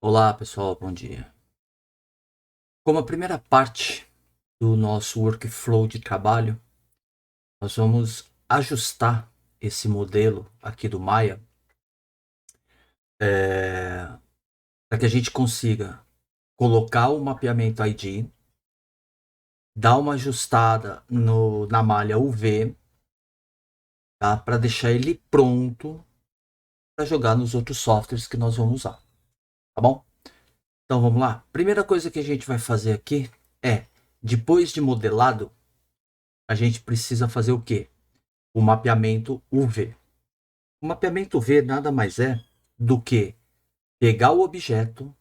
Olá pessoal, bom dia. Como a primeira parte do nosso workflow de trabalho, nós vamos ajustar esse modelo aqui do Maya para que a gente consiga colocar o mapeamento ID, dar uma ajustada na malha UV, tá? Para deixar ele pronto para jogar nos outros softwares que nós vamos usar, tá bom? Então vamos lá. Primeira coisa que a gente vai fazer aqui é, depois de modelado, a gente precisa fazer o quê? O mapeamento UV. O mapeamento UV nada mais é do que pegar o objeto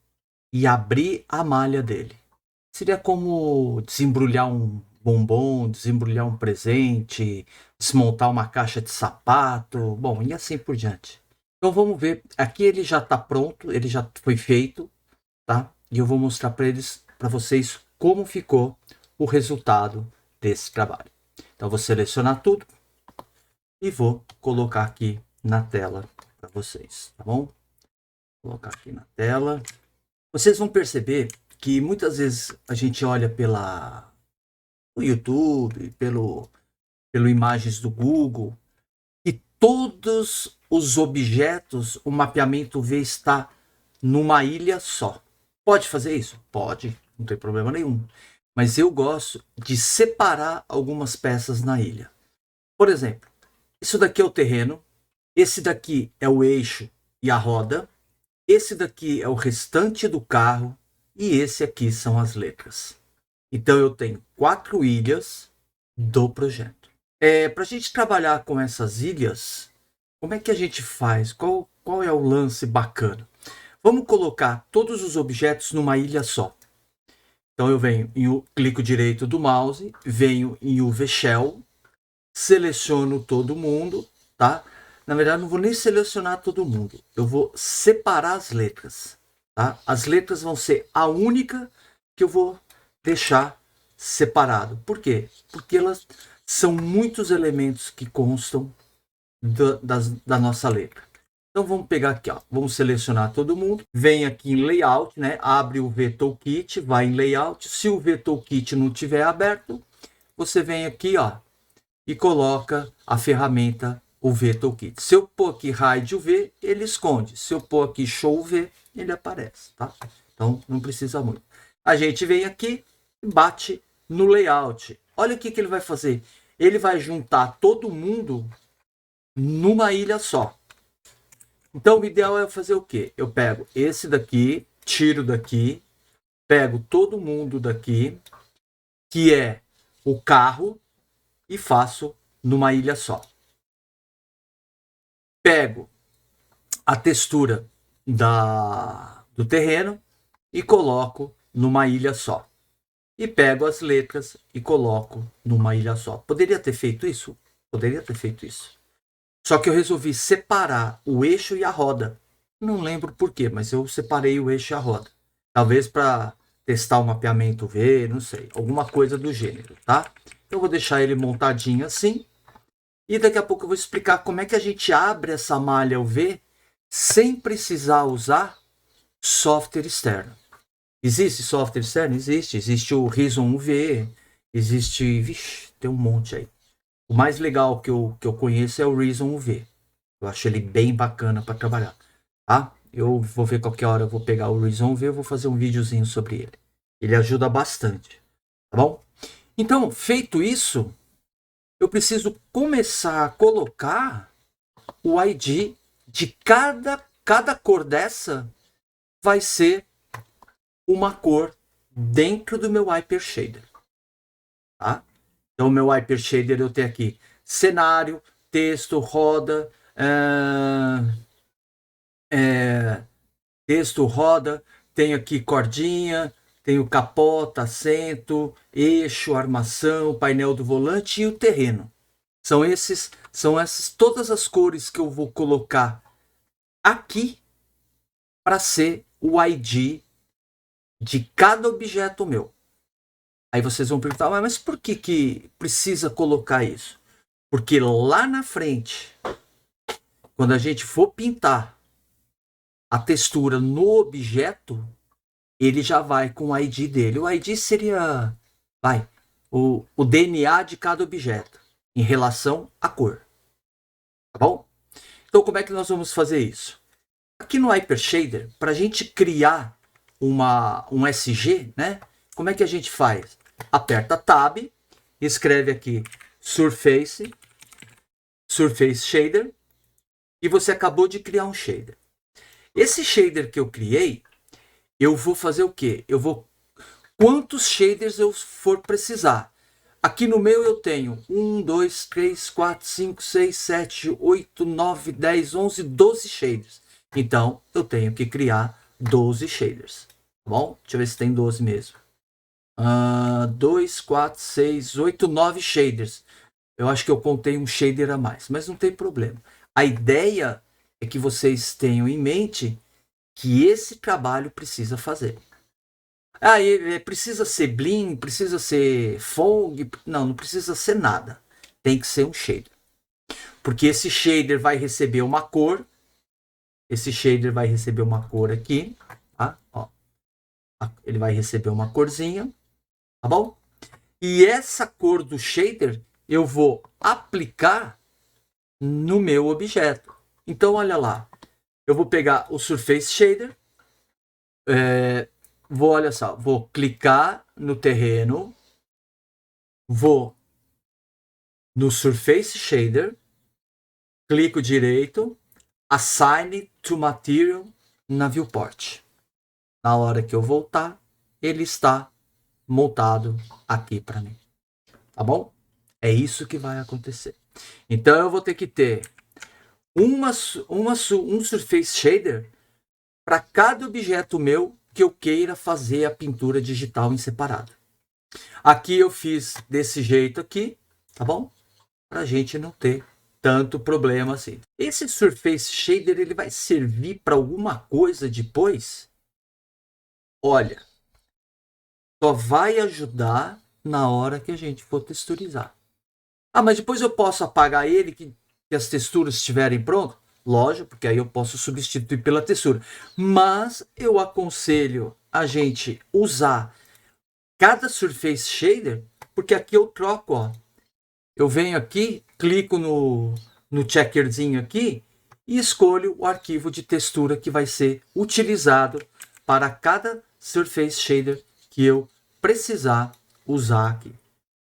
e abrir a malha dele. Seria como desembrulhar um bombom, desembrulhar um presente, desmontar uma caixa de sapato, bom, e assim por diante. Então vamos ver, aqui ele já está pronto, ele já foi feito, tá? E eu vou mostrar para vocês como ficou o resultado desse trabalho. Então vou selecionar tudo e vou colocar aqui na tela para vocês, tá bom? Vou colocar aqui na tela. Vocês vão perceber que muitas vezes a gente olha no YouTube, pelo imagens do Google, e todos os objetos, o mapeamento V está numa ilha só. Pode fazer isso? Pode, não tem problema nenhum. Mas eu gosto de separar algumas peças na ilha. Por exemplo, isso daqui é o terreno, esse daqui é o eixo e a roda, esse daqui é o restante do carro e esse aqui são as letras. Então eu tenho 4 ilhas do projeto. Para a gente trabalhar com essas ilhas, como é que a gente faz? Qual é o lance bacana? Vamos colocar todos os objetos numa ilha só. Então eu venho clico direito do mouse, venho em UV Shell, seleciono todo mundo, tá? Na verdade, não vou nem selecionar todo mundo. Eu vou separar as letras, tá? As letras vão ser a única que eu vou deixar separado. Por quê? Porque elas são muitos elementos que constam da nossa letra. Então vamos pegar aqui, ó. Vamos selecionar todo mundo. Vem aqui em Layout, né? Abre o VToolkit, vai em Layout. Se o VToolkit não tiver aberto, você vem aqui, ó, e coloca a ferramenta o VToolkit. Se eu pôr aqui Hide UV, ele esconde. Se eu pôr aqui Show UV, ele aparece, tá? Então não precisa muito. A gente vem aqui e bate no Layout. Olha o que ele vai fazer. Ele vai juntar todo mundo numa ilha só. Então o ideal é fazer o quê? Eu pego esse daqui, tiro daqui, pego todo mundo daqui, que é o carro, e faço numa ilha só. Pego a textura do terreno e coloco numa ilha só. E pego as letras e coloco numa ilha só. Poderia ter feito isso? Poderia ter feito isso. Só que eu resolvi separar o eixo e a roda. Não lembro por quê, mas eu separei o eixo e a roda. Talvez para testar o mapeamento V, não sei. Alguma coisa do gênero, tá? Eu vou deixar ele montadinho assim. E daqui a pouco eu vou explicar como é que a gente abre essa malha UV sem precisar usar software externo. Existe software externo? Existe. Existe o Horizon UV, existe... Vixe, tem um monte aí. O mais legal que eu conheço é o Horizon UV. Eu acho ele bem bacana para trabalhar. Tá? Eu vou ver qualquer hora, eu vou pegar o Horizon UV e vou fazer um videozinho sobre ele. Ele ajuda bastante. Tá bom? Então, feito isso, eu preciso começar a colocar o ID de cada cor dessa vai ser uma cor dentro do meu Hypershader. Tá? Então, o meu Hypershader eu tenho aqui cenário, texto, roda, texto, roda, tenho aqui cordinha, tenho capota, assento, eixo, armação, painel do volante e o terreno. São essas todas as cores que eu vou colocar aqui para ser o ID de cada objeto meu. Aí vocês vão perguntar, mas por que precisa colocar isso? Porque lá na frente, quando a gente for pintar a textura no objeto, ele já vai com o ID dele. O ID seria o DNA de cada objeto em relação à cor. Tá bom? Então, como é que nós vamos fazer isso? Aqui no Hypershader, para a gente criar um SG, né? Como é que a gente faz? Aperta Tab, escreve aqui Surface Shader, e você acabou de criar um shader. Esse shader que eu criei, eu vou fazer o quê? Quantos shaders eu for precisar. Aqui no meu eu tenho 1, 2, 3, 4, 5, 6, 7, 8, 9, 10, 11, 12 shaders. Então, eu tenho que criar 12 shaders. Tá bom? Deixa eu ver se tem 12 mesmo. 2, 4, 6, 8, 9 shaders. Eu acho que eu contei um shader a mais, mas não tem problema. A ideia é que vocês tenham em mente que esse trabalho precisa fazer. Precisa ser Blim, precisa ser Fong. Não precisa ser nada. Tem que ser um shader. Porque esse shader vai receber uma cor. Esse shader vai receber uma cor aqui. Tá? Ó. Ele vai receber uma corzinha. Tá bom? E essa cor do shader eu vou aplicar no meu objeto. Então, olha lá. Eu vou pegar o Surface Shader. Vou clicar no terreno. Vou no Surface Shader. Clico direito. Assign to Material na Viewport. Na hora que eu voltar, ele está montado aqui para mim. Tá bom? É isso que vai acontecer. Então eu vou ter que ter um Surface Shader para cada objeto meu que eu queira fazer a pintura digital em separado. Aqui eu fiz desse jeito aqui, tá bom? Para a gente não ter tanto problema assim. Esse Surface Shader ele vai servir para alguma coisa depois? Olha, só vai ajudar na hora que a gente for texturizar. Mas depois eu posso apagar ele que as texturas estiverem prontas? Lógico, porque aí eu posso substituir pela textura. Mas eu aconselho a gente usar cada Surface Shader, porque aqui eu troco, ó. Eu venho aqui, clico no checkerzinho aqui e escolho o arquivo de textura que vai ser utilizado para cada Surface Shader que eu precisar usar aqui.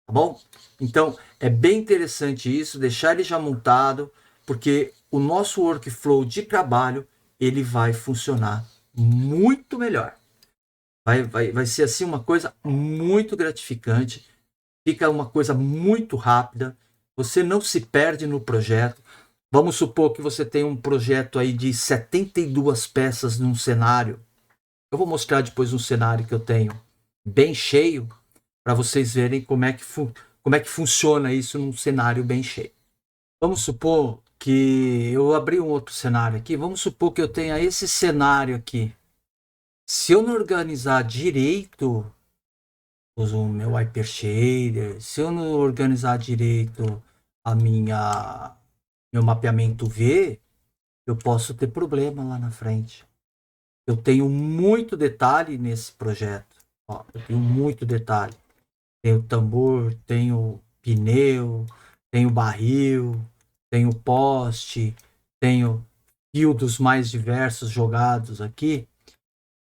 Tá bom? Então, é bem interessante isso, deixar ele já montado, porque o nosso workflow de trabalho, ele vai funcionar muito melhor. Vai ser assim uma coisa muito gratificante, fica uma coisa muito rápida, você não se perde no projeto. Vamos supor que você tem um projeto aí de 72 peças num cenário. Eu vou mostrar depois um cenário que eu tenho bem cheio, para vocês verem como é que funciona isso num cenário bem cheio. Vamos supor que eu abri um outro cenário aqui. Vamos supor que eu tenha esse cenário aqui. Se eu não organizar direito o meu Hypershader, se eu não organizar direito meu mapeamento V, eu posso ter problema lá na frente. Eu tenho muito detalhe nesse projeto. Ó, eu tenho muito detalhe. Tenho tambor, tenho pneu, tenho barril, tenho poste, tenho fio dos mais diversos jogados aqui.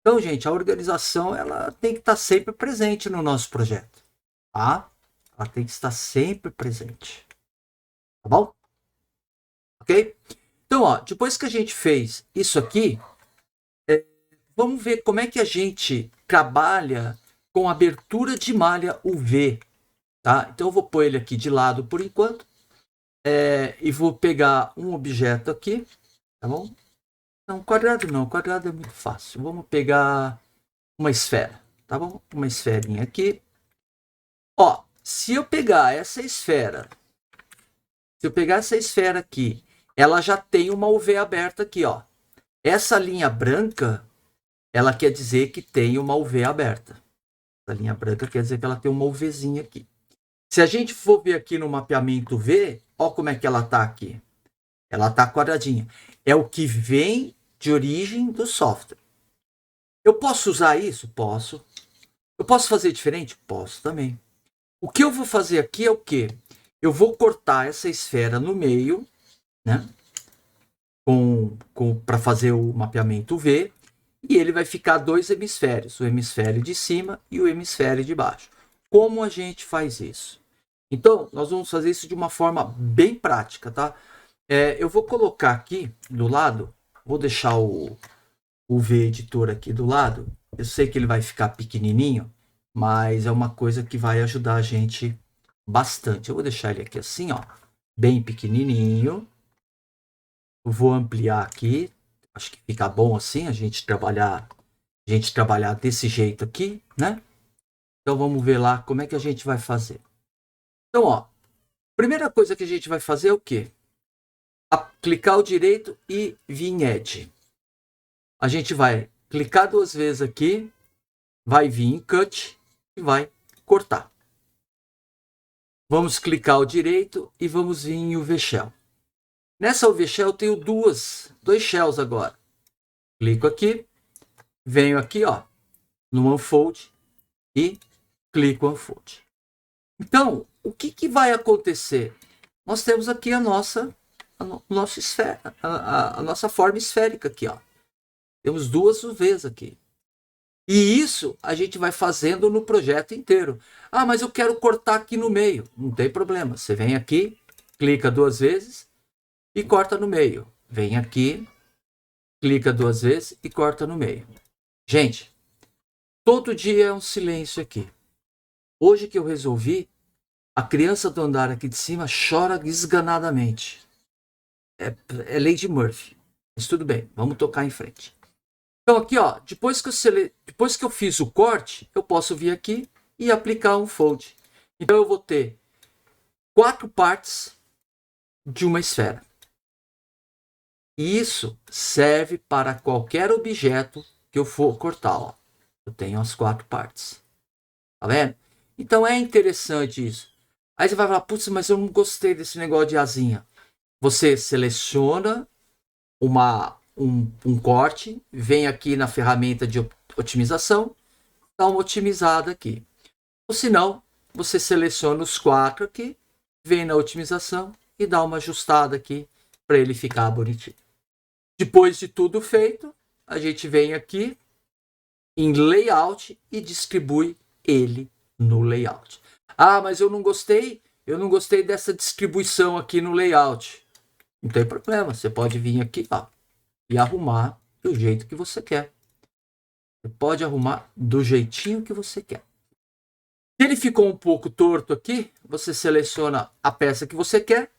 Então, gente, a organização ela tem que estar sempre presente no nosso projeto, tá? Ela tem que estar sempre presente, tá bom? Ok? Então, ó, depois que a gente fez isso aqui, vamos ver como é que a gente trabalha com abertura de malha UV, tá? Então eu vou pôr ele aqui de lado por enquanto, e vou pegar um objeto aqui, tá bom? Não, quadrado não, quadrado é muito fácil. Vamos pegar uma esfera, tá bom? Uma esferinha aqui. Ó, se eu pegar essa esfera aqui, ela já tem uma UV aberta aqui, ó. Essa linha branca, ela quer dizer que tem uma UV aberta. Essa linha branca quer dizer que ela tem uma UVzinha aqui. Se a gente for ver aqui no mapeamento V, ó como é que ela tá aqui. Ela tá quadradinha. É o que vem de origem do software. Eu posso usar isso? Posso. Eu posso fazer diferente? Posso também. O que eu vou fazer aqui é o quê? Eu vou cortar essa esfera no meio, né? Para fazer o mapeamento V, e ele vai ficar dois hemisférios, o hemisfério de cima e o hemisfério de baixo. Como a gente faz isso? Então, nós vamos fazer isso de uma forma bem prática, tá? Eu vou colocar aqui do lado, vou deixar o V editor aqui do lado. Eu sei que ele vai ficar pequenininho, mas é uma coisa que vai ajudar a gente bastante. Eu vou deixar ele aqui assim, ó, bem pequenininho. Eu vou ampliar aqui. Acho que fica bom assim a gente trabalhar desse jeito aqui, né? Então vamos ver lá como é que a gente vai fazer. Então, ó, primeira coisa que a gente vai fazer é o quê? Clicar o direito e vir em Edge. A gente vai clicar duas vezes aqui, vai vir em Cut e vai cortar. Vamos clicar o direito e vamos vir em UV Shell. Nessa UV Shell eu tenho dois shells agora. Clico aqui, venho aqui, ó, no Unfold e clico Unfold. Então, o que vai acontecer? Nós temos aqui a nossa esfera, a nossa forma esférica aqui, ó. Temos duas UVs aqui. E isso a gente vai fazendo no projeto inteiro. Ah, mas eu quero cortar aqui no meio. Não tem problema. Você vem aqui, clica duas vezes e corta no meio. Vem aqui, clica duas vezes e corta no meio. Gente, todo dia é um silêncio aqui. Hoje que eu resolvi, a criança do andar aqui de cima chora desganadamente. É lei de Murphy. Mas tudo bem, vamos tocar em frente. Então aqui, ó, depois que eu fiz o corte, eu posso vir aqui e aplicar um fold. Então eu vou ter 4 partes de uma esfera. E isso serve para qualquer objeto que eu for cortar, ó. Eu tenho as 4 partes. Tá vendo? Então é interessante isso. Aí você vai falar, putz, mas eu não gostei desse negócio de asinha. Você seleciona um corte, vem aqui na ferramenta de otimização, dá uma otimizada aqui. Ou se não, você seleciona os 4 aqui, vem na otimização e dá uma ajustada aqui para ele ficar bonitinho. Depois de tudo feito, a gente vem aqui em Layout e distribui ele no Layout. Ah, mas eu não gostei dessa distribuição aqui no Layout. Não tem problema, você pode vir aqui, ó, e arrumar do jeito que você quer. Você pode arrumar do jeitinho que você quer. Se ele ficou um pouco torto aqui, você seleciona a peça que você quer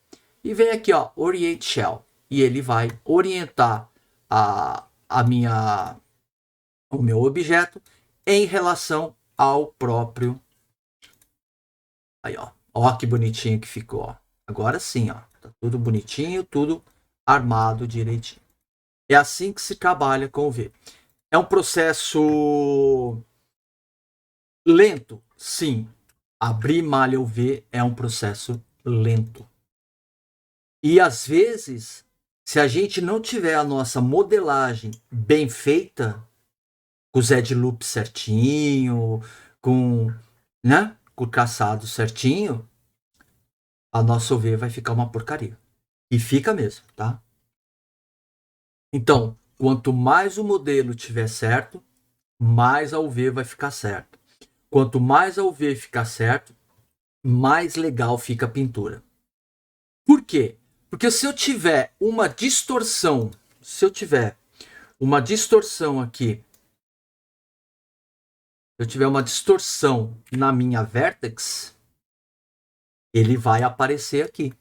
e vem aqui, ó, Orient Shell. E ele vai orientar o meu objeto em relação ao próprio. Aí, ó. Ó que bonitinho que ficou, ó. Agora sim, ó. Tá tudo bonitinho, tudo armado direitinho. É assim que se trabalha com o V. É um processo lento, sim. Abrir malha UV é um processo lento. E às vezes, se a gente não tiver a nossa modelagem bem feita, com o Z loop certinho, né, com o traçado certinho, a nossa UV vai ficar uma porcaria. E fica mesmo, tá? Então, quanto mais o modelo tiver certo, mais a UV vai ficar certo. Quanto mais a UV ficar certo, mais legal fica a pintura. Por quê? Porque se eu tiver uma distorção, aqui, se eu tiver uma distorção na minha vertex, ele vai aparecer aqui.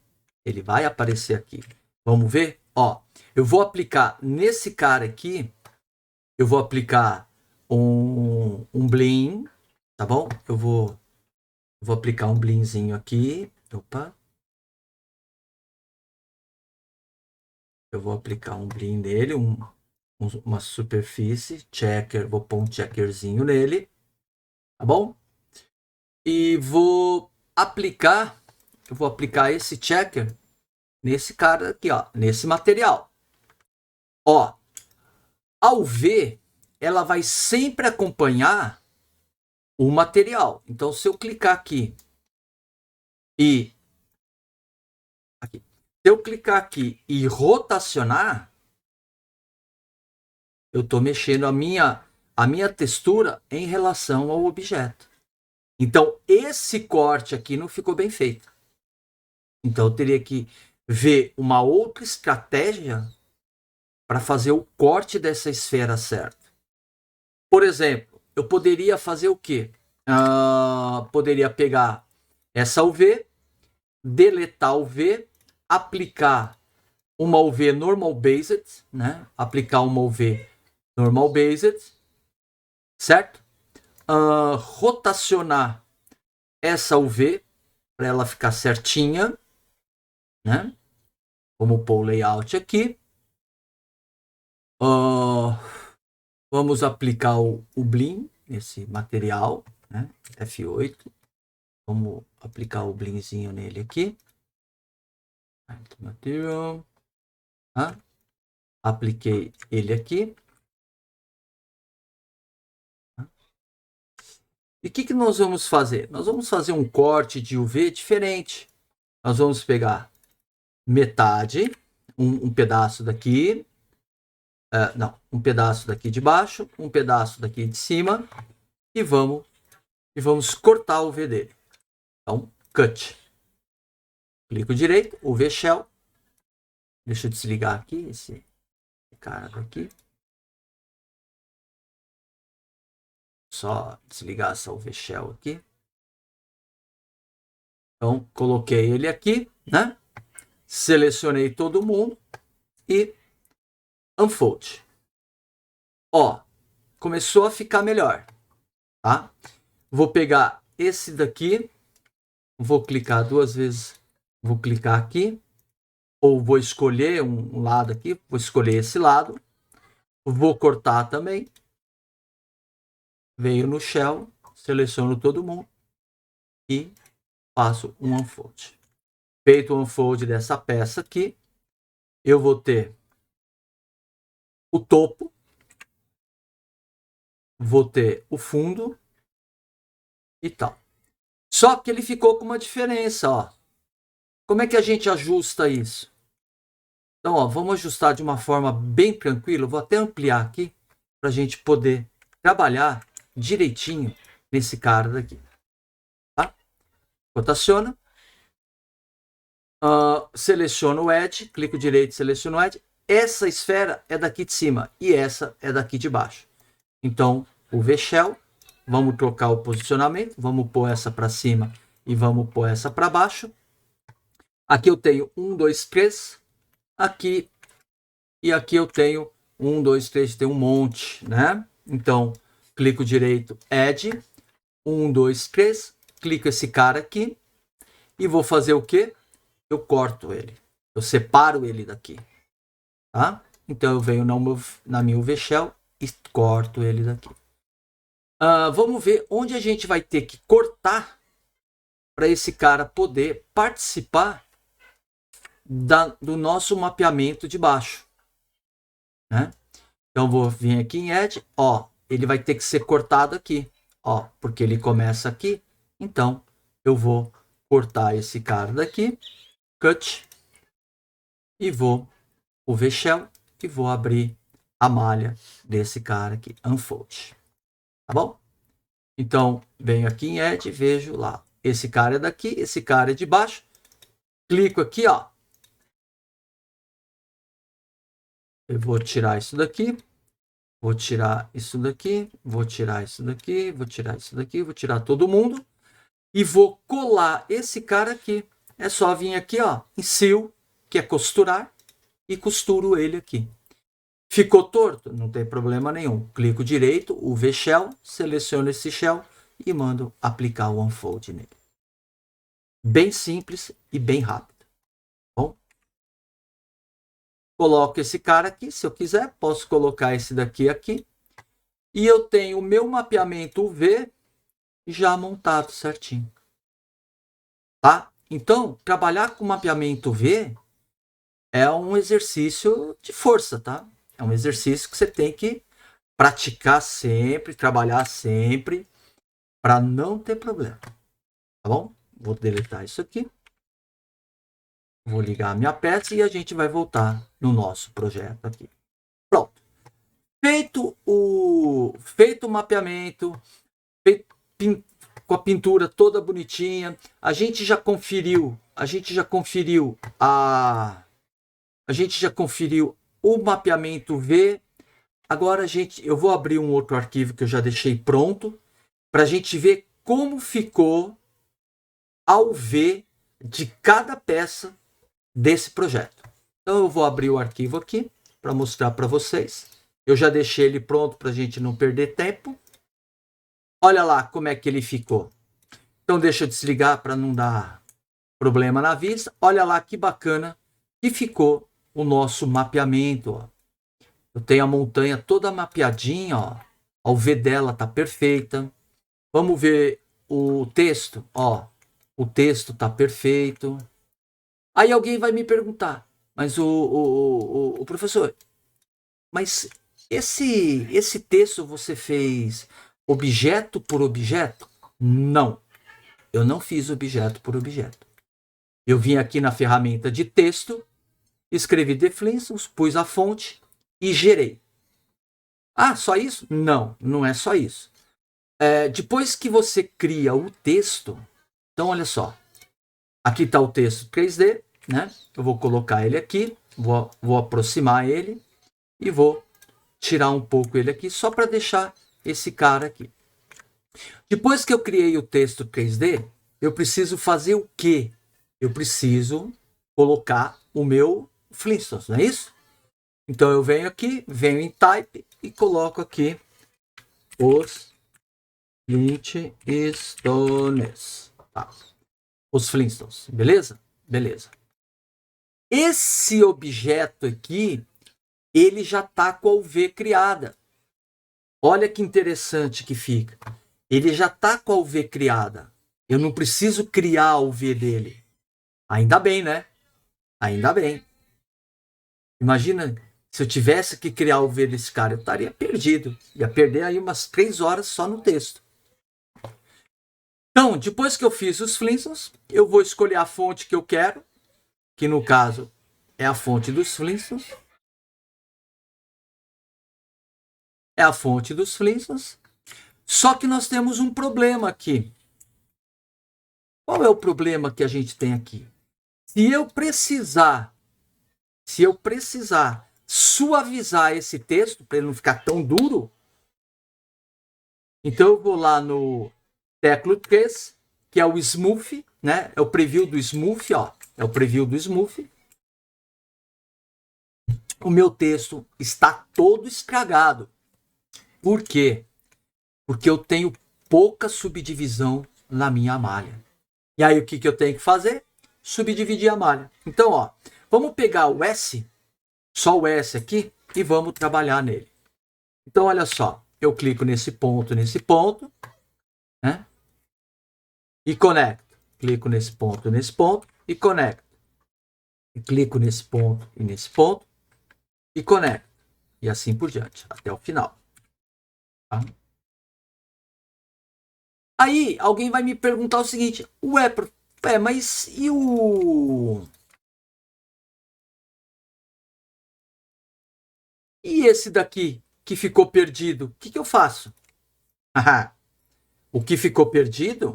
Ele vai aparecer aqui. Vamos ver? Ó, eu vou aplicar nesse cara aqui, eu vou aplicar um bling, tá bom? Eu vou aplicar um blingzinho aqui. Opa. Eu vou aplicar um bling nele, um uma superfície, checker, vou pôr um checkerzinho nele, tá bom? E vou aplicar esse checker nesse cara aqui, ó, nesse material. Ó, ao V, ela vai sempre acompanhar o material. Então, se eu clicar aqui e rotacionar, eu estou mexendo a minha textura em relação ao objeto. Então, esse corte aqui não ficou bem feito. Então, eu teria que ver uma outra estratégia para fazer o corte dessa esfera certo. Por exemplo, eu poderia fazer o quê? Poderia pegar essa UV, deletar o V, aplicar uma UV normal based, né? Aplicar uma UV normal based, certo? Rotacionar essa UV para ela ficar certinha, né? Vamos pôr o layout aqui. Vamos aplicar o Blin nesse material, né? F8. Vamos aplicar o Blinzinho nele aqui. Material. Apliquei ele aqui. E o que nós vamos fazer? Nós vamos fazer um corte de UV diferente. Nós vamos pegar metade, um pedaço daqui, um pedaço daqui de baixo, um pedaço daqui de cima, e vamos cortar o UV dele. Então, cut. Clico direito, UV Shell. Deixa eu desligar aqui esse cara daqui. Só desligar essa UV Shell aqui. Então, coloquei ele aqui, né? Selecionei todo mundo e unfold. Ó, começou a ficar melhor, tá? Vou pegar esse daqui, vou clicar 2 vezes, vou clicar aqui, ou vou escolher um lado aqui, vou escolher esse lado, vou cortar também, venho no Shell, seleciono todo mundo e faço um unfold. Feito o unfold dessa peça aqui, eu vou ter o topo, vou ter o fundo e tal. Só que ele ficou com uma diferença, ó. Como é que a gente ajusta isso? Então, ó, vamos ajustar de uma forma bem tranquila. Vou até ampliar aqui para a gente poder trabalhar direitinho nesse cara daqui. Tá? Rotaciona. Seleciono o Edge. Clico direito, seleciono o Edge. Essa esfera é daqui de cima e essa é daqui de baixo. Então, o V-Shell. Vamos trocar o posicionamento. Vamos pôr essa para cima e vamos pôr essa para baixo. Aqui eu tenho 1, 2, 3. Aqui e aqui eu tenho 1, 2, 3, tem um monte, né? Então, clico direito, Add, 1, 2, 3, clico esse cara aqui e vou fazer o quê? Eu corto ele, eu separo ele daqui, tá? Então, eu venho na minha UV Shell e corto ele daqui. Vamos ver onde a gente vai ter que cortar para esse cara poder participar do nosso mapeamento de baixo, né? Então vou vir aqui em Edge, ó, ele vai ter que ser cortado aqui, ó, porque ele começa aqui. Então eu vou cortar esse cara daqui, cut, e vou o V-Shell e vou abrir a malha desse cara aqui, unfold, tá bom? Então venho aqui em Edge, vejo lá, esse cara é daqui, esse cara é de baixo, clico aqui, ó. Eu vou tirar isso daqui, vou tirar isso daqui, vou tirar isso daqui, vou tirar isso daqui, vou tirar todo mundo e vou colar esse cara aqui. É só vir aqui, ó, em Seal, que é costurar, e costuro ele aqui. Ficou torto? Não tem problema nenhum. Clico direito, o V-Shell, seleciono esse Shell e mando aplicar o Unfold nele. Bem simples e bem rápido. Bom? coloco esse cara aqui, se eu quiser, posso colocar esse daqui aqui. E eu tenho o meu mapeamento UV já montado certinho. Tá? Então, trabalhar com mapeamento UV é um exercício de força, tá? É um exercício que você tem que praticar sempre, trabalhar sempre, para não ter problema. Tá bom? Vou deletar isso aqui. Vou ligar a minha peça e a gente vai voltar no nosso projeto aqui. Pronto. Feito o mapeamento, com a pintura toda bonitinha, a gente já conferiu o mapeamento V. Agora eu vou abrir um outro arquivo que eu já deixei pronto para a gente ver como ficou ao V de cada peça desse projeto. Então eu vou abrir o arquivo aqui para mostrar para vocês. Eu já deixei ele pronto para a gente não perder tempo. Olha lá como é que ele ficou. Então deixa eu desligar para não dar problema na vista. Olha lá que bacana que ficou o nosso mapeamento. Ó. Eu tenho a montanha toda mapeadinha. Ó. O V dela tá perfeita. Vamos ver o texto. Ó. O texto tá perfeito. Aí alguém vai me perguntar, mas o professor, mas esse texto você fez objeto por objeto? Não, eu não fiz objeto por objeto. Eu vim aqui na ferramenta de texto, escrevi The Flintstones, pus a fonte e gerei. Ah, só isso? Não, não é só isso. Depois que você cria o texto, então olha só, aqui está o texto 3D, né? Eu vou colocar ele aqui, vou aproximar ele e vou tirar um pouco ele aqui, só para deixar esse cara aqui. Depois que eu criei o texto 3D, eu preciso fazer o quê? Eu preciso colocar o meu Flintstones, não é isso? Então eu venho aqui, venho em Type e coloco aqui os Flintstones. Tá. Os Flintstones, beleza? Beleza. Esse objeto aqui, ele já está com a UV criada. Olha que interessante que fica. Ele já está com a UV criada. Eu não preciso criar a UV dele. Ainda bem, né? Ainda bem. Imagina se eu tivesse que criar a UV desse cara, eu estaria perdido. Ia perder aí umas 3 horas só no texto. Então, depois que eu fiz os Flintstones, eu vou escolher a fonte que eu quero, que no caso é a fonte dos Flintstones. É a fonte dos Flintstones. Só que nós temos um problema aqui. Qual é o problema que a gente tem aqui? Se eu precisar suavizar esse texto para ele não ficar tão duro, então eu vou lá no tecla 3, que é o Smooth, né? É o preview do Smooth, ó. É o preview do Smooth. O meu texto está todo estragado. Por quê? Porque eu tenho pouca subdivisão na minha malha. E aí o que eu tenho que fazer? Subdividir a malha. Então, ó, vamos pegar o S, só o S aqui, e vamos trabalhar nele. Então, olha só, eu clico nesse ponto, né? E conecto. Clico nesse ponto e conecto. E clico nesse ponto e conecto. E assim por diante, até o final. Tá? Aí, alguém vai me perguntar o seguinte, mas e o... E esse daqui que ficou perdido, o que eu faço? O que ficou perdido,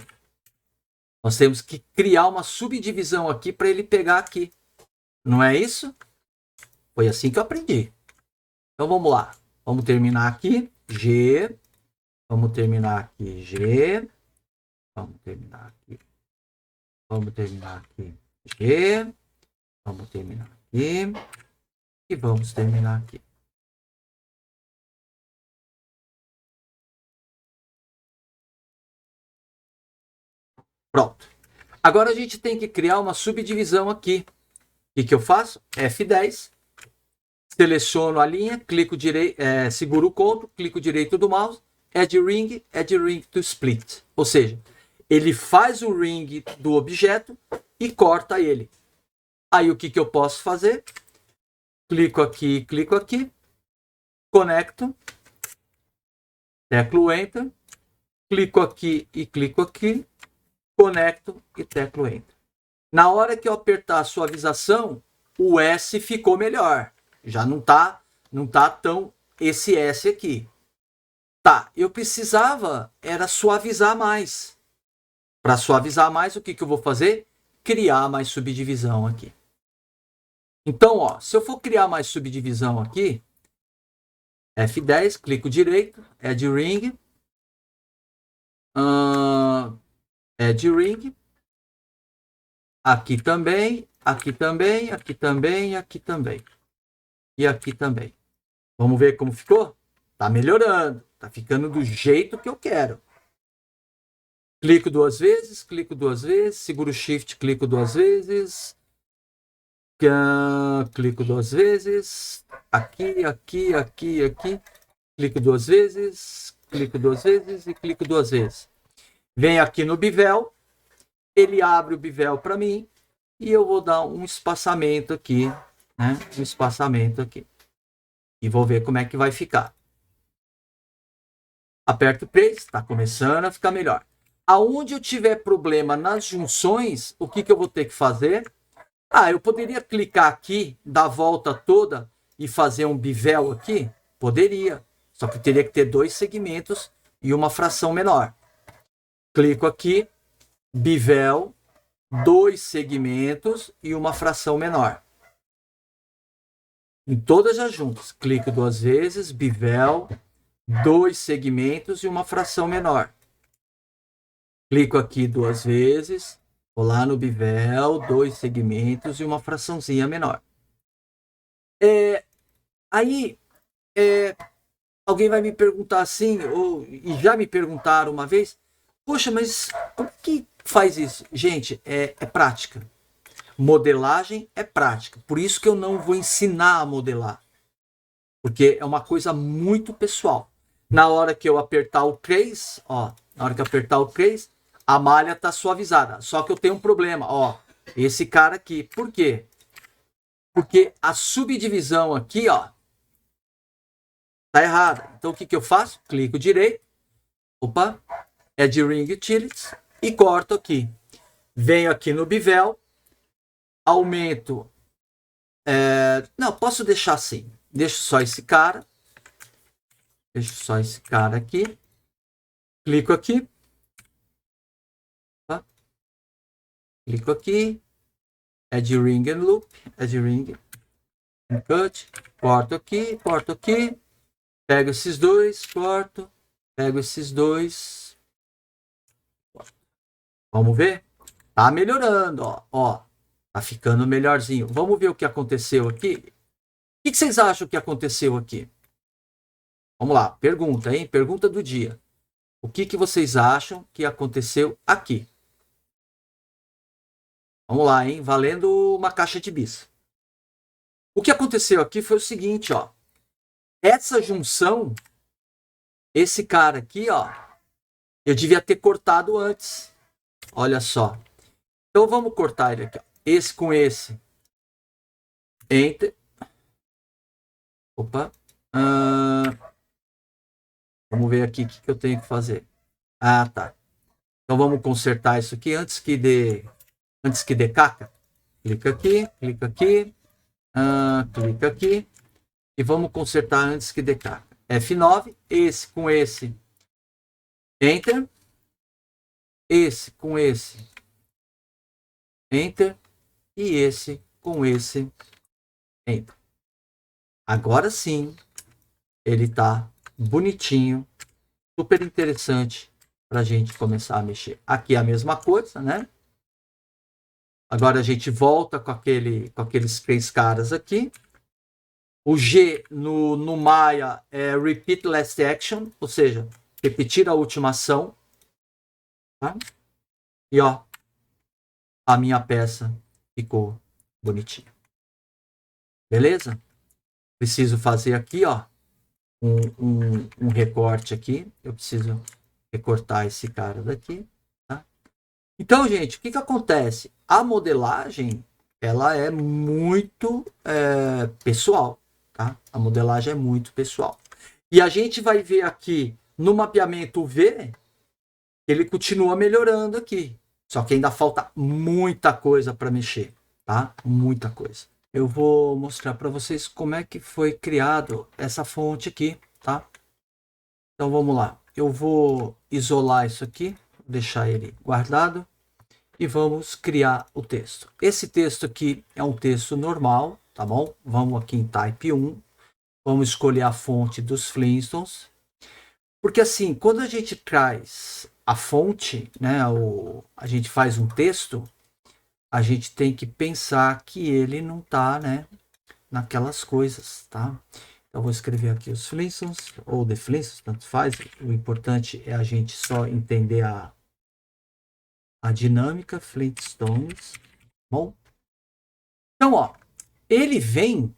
nós temos que criar uma subdivisão aqui para ele pegar aqui. Não é isso? Foi assim que eu aprendi. Então vamos lá. Vamos terminar aqui. G. Vamos terminar aqui. G. Vamos terminar aqui. Vamos terminar aqui. G. Vamos terminar aqui. E vamos terminar aqui. Pronto. Agora a gente tem que criar uma subdivisão aqui. O que eu faço? F10. Seleciono a linha, clico direito, seguro o control, clico direito do mouse, add ring to split. Ou seja, ele faz o ring do objeto e corta ele. Aí o que eu posso fazer? Clico aqui, conecto, teclo Enter, clico aqui e clico aqui, conecto e teclo Enter. Na hora que eu apertar a suavização, o S ficou melhor. Já não tá tão esse S aqui. Tá, eu precisava era suavizar mais. Para suavizar mais, o que eu vou fazer? Criar mais subdivisão aqui. Então, ó, se eu for criar mais subdivisão aqui, F10, clico direito, Add Ring, Add Ring, aqui também, aqui também, aqui também, aqui também. E aqui também. Vamos ver como ficou? Tá melhorando, tá ficando do jeito que eu quero. Clico duas vezes, seguro Shift, clico duas vezes, clico duas vezes, aqui, aqui, aqui, aqui, clico duas vezes e clico duas vezes. Venho aqui no Bevel, ele abre o Bevel para mim e eu vou dar um espaçamento aqui, né? Um espaçamento aqui. E vou ver como é que vai ficar. Aperto o Play, está começando a ficar melhor. Aonde eu tiver problema nas junções, o que eu vou ter que fazer? Eu poderia clicar aqui, dar a volta toda e fazer um Bevel aqui? Poderia. Só que teria que ter dois segmentos e uma fração menor. Clico aqui, Bevel, dois segmentos e uma fração menor. Em todas as juntas, clico duas vezes, Bevel, dois segmentos e uma fração menor. Clico aqui duas vezes, vou lá no Bevel, dois segmentos e uma fraçãozinha menor. Aí, alguém vai me perguntar assim, e já me perguntaram uma vez, poxa, mas como que faz isso? Gente, é prática. Modelagem é prática. Por isso que eu não vou ensinar a modelar. Porque é uma coisa muito pessoal. Na hora que eu apertar o 3, ó, na hora que eu apertar o 3, a malha tá suavizada. Só que eu tenho um problema, ó, esse cara aqui. Por quê? Porque a subdivisão aqui, ó, tá errada. Então o que eu faço? Clico direito, opa, Add Ring Utilities e corto aqui. Venho aqui no Bevel, aumento. Não, posso deixar assim. Deixo só esse cara. Deixo só esse cara aqui. Clico aqui. Tá? Clico aqui. Add Ring and Loop. Add Ring. Cut. Corto aqui. Corto aqui. Pego esses dois. Corto. Pego esses dois. Corto. Vamos ver? Tá melhorando, ó. Tá ficando melhorzinho. Vamos ver o que aconteceu aqui. O que vocês acham que aconteceu aqui? Vamos lá, pergunta, hein? Pergunta do dia. O que vocês acham que aconteceu aqui? Vamos lá, hein? Valendo uma caixa de bis. O que aconteceu aqui foi o seguinte, ó. Essa junção, esse cara aqui, ó, eu devia ter cortado antes. Olha só. Então vamos cortar ele aqui, ó. Esse com esse. Enter. Opa. Vamos ver aqui o que eu tenho que fazer. Tá. Então vamos consertar isso aqui antes que dê caca. Clica aqui, clica aqui, clica aqui e vamos consertar antes que dê caca. F9, esse com esse, Enter, esse com esse, Enter e esse com esse, Enter. Agora sim, ele está bonitinho, super interessante para a gente começar a mexer. Aqui é a mesma coisa, né? Agora a gente volta com aqueles três caras aqui. O G no Maya é Repeat Last Action, ou seja, repetir a última ação. Tá? E ó, a minha peça ficou bonitinha. Beleza? preciso fazer aqui, ó, um recorte aqui. Eu preciso recortar esse cara daqui, tá? Então, gente, o que que acontece? A modelagem, ela é muito pessoal, tá? A modelagem é muito pessoal. E a gente vai ver aqui no mapeamento V, ele continua melhorando aqui. Só que ainda falta muita coisa para mexer, tá? Muita coisa. Eu vou mostrar para vocês como é que foi criado essa fonte aqui, tá? Então vamos lá. Eu vou isolar isso aqui, deixar ele guardado e vamos criar o texto. Esse texto aqui é um texto normal, tá bom? Vamos aqui em Type 1. Vamos escolher a fonte dos Flintstones. Porque assim, quando a gente traz a fonte, né, a gente faz um texto, a gente tem que pensar que ele não está, né, naquelas coisas, tá? Então vou escrever aqui os Flintstones, ou The Flintstones, tanto faz. O importante é a gente só entender a dinâmica Flintstones, bom? Então, ó, ele vem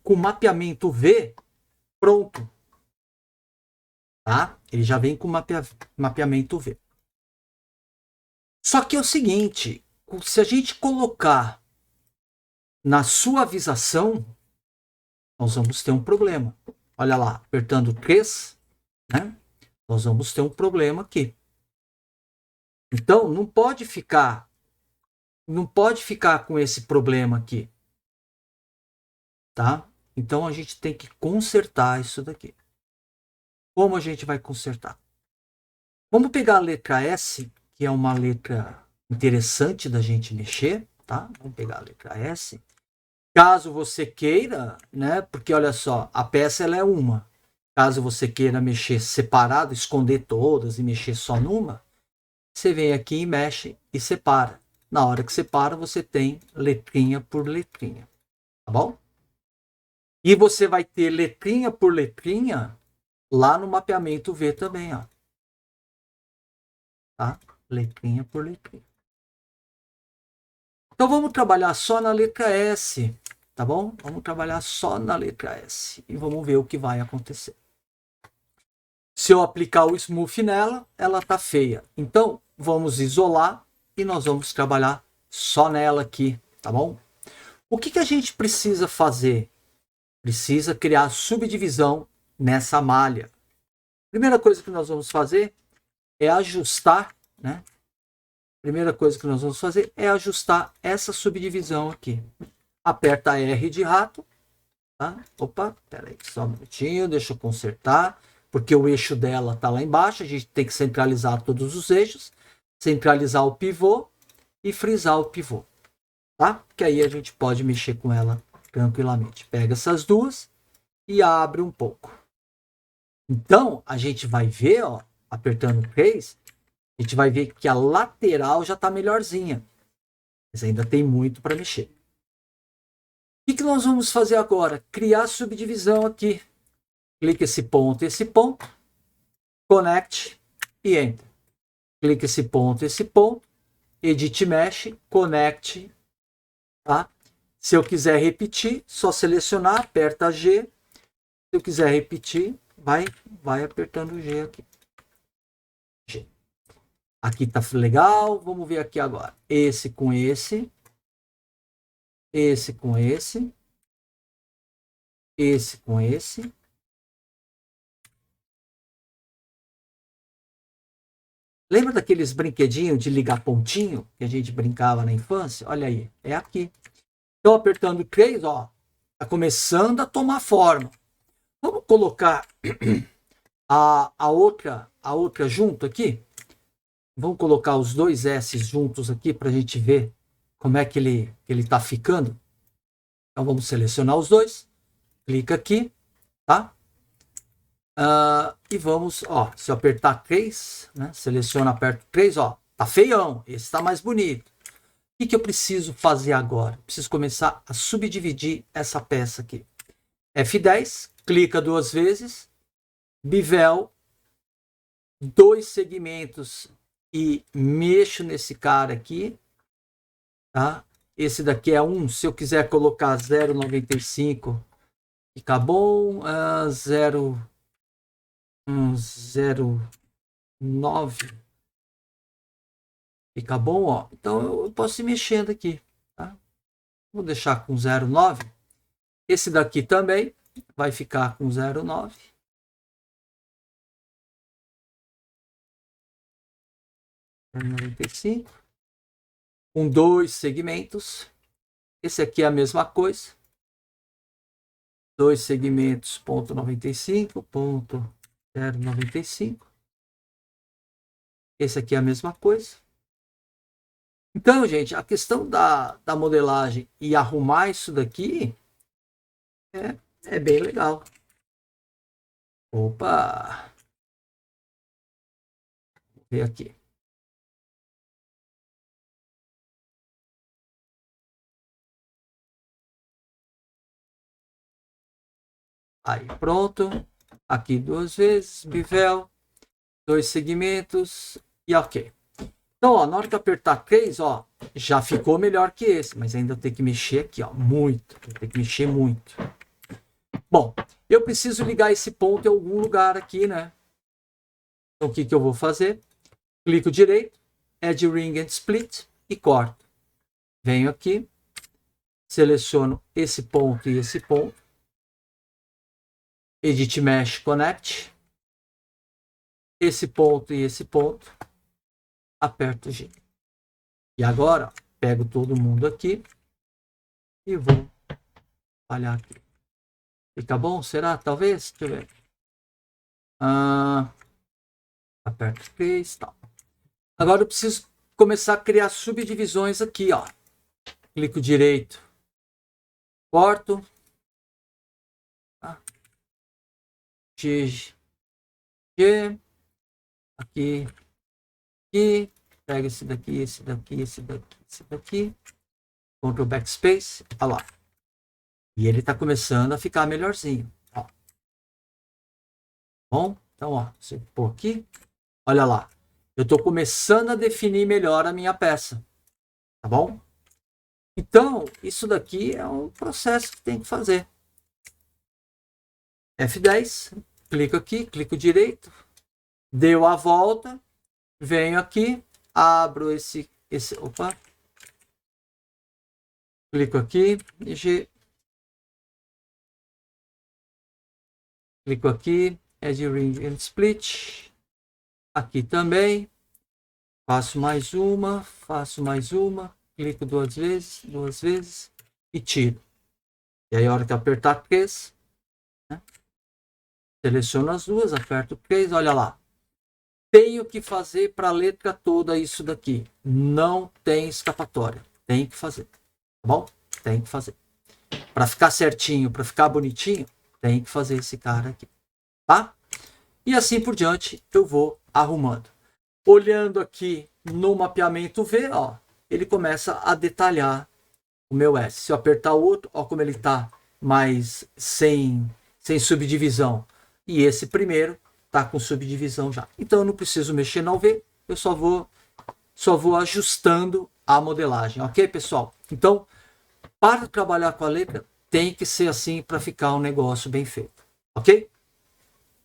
com mapeamento V pronto, tá? Ele já vem com mapeamento V. Só que é o seguinte, se a gente colocar na suavização, nós vamos ter um problema. Olha lá, apertando 3, né? Nós vamos ter um problema aqui. Então, não pode ficar com esse problema aqui, tá? Então, a gente tem que consertar isso daqui. Como a gente vai consertar? Vamos pegar a letra S, que é uma letra interessante da gente mexer, tá? Vamos pegar a letra S. Caso você queira, né? Porque olha só, a peça ela é uma. Caso você queira mexer separado, esconder todas e mexer só numa, você vem aqui e mexe e separa. Na hora que separa, você tem letrinha por letrinha, tá bom? E você vai ter letrinha por letrinha lá no mapeamento V também, ó. Tá? Letrinha por letrinha. Então vamos trabalhar só na letra S, tá bom? Vamos trabalhar só na letra S e vamos ver o que vai acontecer. Se eu aplicar o smooth nela, ela tá feia. Então vamos isolar e nós vamos trabalhar só nela aqui, tá bom? O que a gente precisa fazer? Precisa criar subdivisão nessa malha. Primeira coisa que nós vamos fazer é ajustar, né? Primeira coisa que nós vamos fazer é ajustar essa subdivisão aqui. Aperta R de rato, tá? Opa, peraí, só um minutinho, deixa eu consertar, porque o eixo dela tá lá embaixo, a gente tem que centralizar todos os eixos, centralizar o pivô e frisar o pivô, tá? Que aí a gente pode mexer com ela tranquilamente. Pega essas duas e abre um pouco. Então, a gente vai ver, ó, apertando 3, a gente vai ver que a lateral já está melhorzinha. Mas ainda tem muito para mexer. O que nós vamos fazer agora? Criar subdivisão aqui. Clica esse ponto, connect e enter. Clica esse ponto, edit mesh, connect, tá? Se eu quiser repetir, só selecionar, aperta G. Se eu quiser repetir, vai apertando o G aqui. G. Aqui tá legal, vamos ver aqui agora. Esse com esse. Esse com esse. Esse com esse. Lembra daqueles brinquedinhos de ligar pontinho que a gente brincava na infância? Olha aí, é aqui. Então, apertando 3, ó, tá começando a tomar forma. Vamos colocar a outra junto aqui? Vamos colocar os dois S juntos aqui para a gente ver como é que ele tá ficando. Então, vamos selecionar os dois. Clica aqui, tá? E vamos, ó, se eu apertar 3, né, seleciona, aperto 3, ó, tá feião, esse tá mais bonito. O que eu preciso fazer agora? Preciso começar a subdividir essa peça aqui. F10, clica 2 vezes, bivel, 2 segmentos e mexo nesse cara aqui, tá? Esse daqui é 1, se eu quiser colocar 0,95, Fica bom. 0,9. Fica bom, ó. Então eu posso ir mexendo aqui, tá? Vou deixar com 0,9. Esse daqui também vai ficar com 0,9. Com 2 segmentos. Esse aqui é a mesma coisa. 2 segmentos, ponto 95, ponto 0,95. Esse aqui é a mesma coisa. Então, gente, a questão da modelagem e arrumar isso daqui é bem legal. Opa! Vou ver aqui. Aí, pronto. Aqui 2 vezes, bivel, 2 segmentos e ok. Então, ó, na hora que eu apertar 3, ó, já ficou melhor que esse, mas ainda eu tenho que mexer aqui, ó, muito. Tem que mexer muito. Bom, eu preciso ligar esse ponto em algum lugar aqui, né? Então, o que eu vou fazer? Clico direito, Add Ring and Split e corto. Venho aqui, seleciono esse ponto e esse ponto. Edit Mesh Connect. Esse ponto e esse ponto. Aperto G. E agora, pego todo mundo aqui e vou espalhar aqui. Fica bom? Será? Talvez? Deixa eu ver. Aperto 3, tal. Agora eu preciso começar a criar subdivisões aqui, ó. Clico direito, corto. G, G, aqui, aqui. Pega esse daqui, esse daqui, esse daqui, esse daqui. Ctrl Backspace, olha lá. E ele está começando a ficar melhorzinho. Ó. Bom, então, ó, você pôr aqui, olha lá. Eu estou começando a definir melhor a minha peça, tá bom? Então, isso daqui é um processo que tem que fazer. F10, clico aqui, clico direito, deu a volta, venho aqui, abro esse opa, clico aqui, clico aqui, Add Ring and Split, aqui também, faço mais uma, clico duas vezes e tiro. E aí a hora que apertar 3, né, seleciono as duas, aperto 3, olha lá. Tenho que fazer para a letra toda isso daqui. Não tem escapatória. Tem que fazer. Tá bom? Tem que fazer. Para ficar certinho, para ficar bonitinho, tem que fazer esse cara aqui. Tá? E assim por diante eu vou arrumando. Olhando aqui no mapeamento V, ó, ele começa a detalhar o meu S. Se eu apertar o outro, ó como ele está mais sem subdivisão. E esse primeiro tá com subdivisão já. Então eu não preciso mexer no V, eu só vou ajustando a modelagem, ok, pessoal? Então, para trabalhar com a letra, tem que ser assim para ficar um negócio bem feito, ok?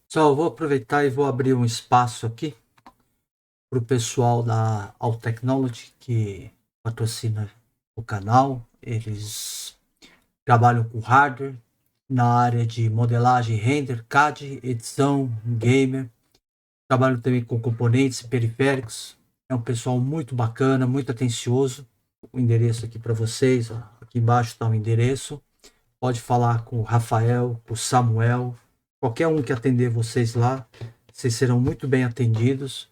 Só vou aproveitar e vou abrir um espaço aqui para o pessoal da All Technology que patrocina o canal. Eles trabalham com hardware na área de modelagem, render, CAD, edição, gamer. Trabalham também com componentes e periféricos. É um pessoal muito bacana, muito atencioso. O endereço aqui para vocês, ó, aqui embaixo está o endereço. Pode falar com o Rafael, com o Samuel, qualquer um que atender vocês lá. Vocês serão muito bem atendidos.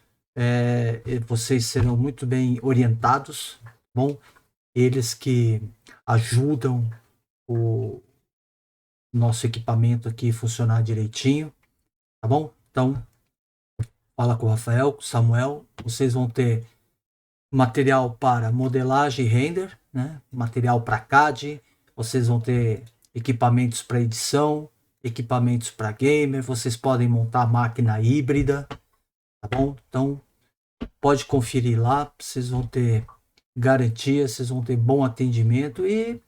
Vocês serão muito bem orientados. Bom, eles que ajudam o nosso equipamento aqui funcionar direitinho, tá bom? Então, fala com o Rafael, com o Samuel, vocês vão ter material para modelagem e render, né? Material para CAD, vocês vão ter equipamentos para edição, equipamentos para gamer, vocês podem montar máquina híbrida, tá bom? Então, pode conferir lá, vocês vão ter garantia, vocês vão ter bom atendimento e,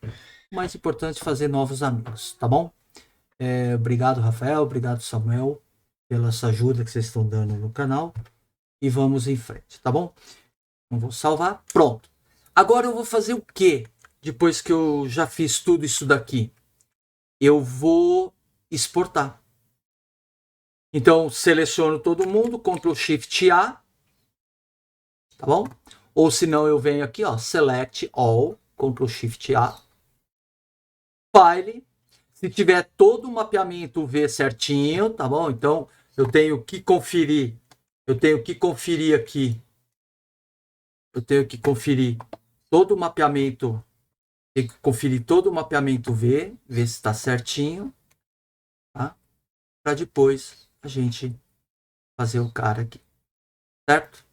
mais importante, fazer novos amigos, tá bom? Obrigado, Rafael. Obrigado, Samuel, pela essa ajuda que vocês estão dando no canal. E vamos em frente, tá bom? Então, vou salvar. Pronto. Agora eu vou fazer o quê? Depois que eu já fiz tudo isso daqui. Eu vou exportar. Então, seleciono todo mundo, Ctrl Shift A, tá bom? Ou se não, eu venho aqui, ó, Select All, Ctrl Shift A, File. Se tiver todo o mapeamento V certinho, tá bom? Então, eu tenho que conferir aqui. Eu tenho que conferir todo o mapeamento, tem que conferir todo o mapeamento V, ver se está certinho, tá? Para depois a gente fazer o cara aqui, certo?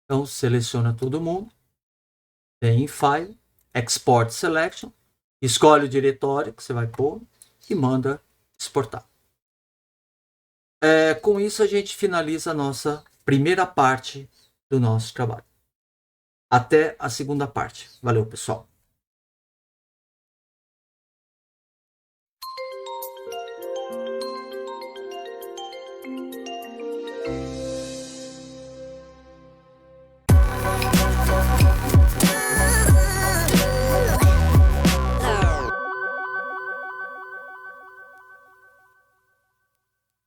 Então, seleciona todo mundo, vem em File, Export Selection, escolhe o diretório que você vai pôr e manda exportar. Com isso, a gente finaliza a nossa primeira parte do nosso trabalho. Até a segunda parte. Valeu, pessoal.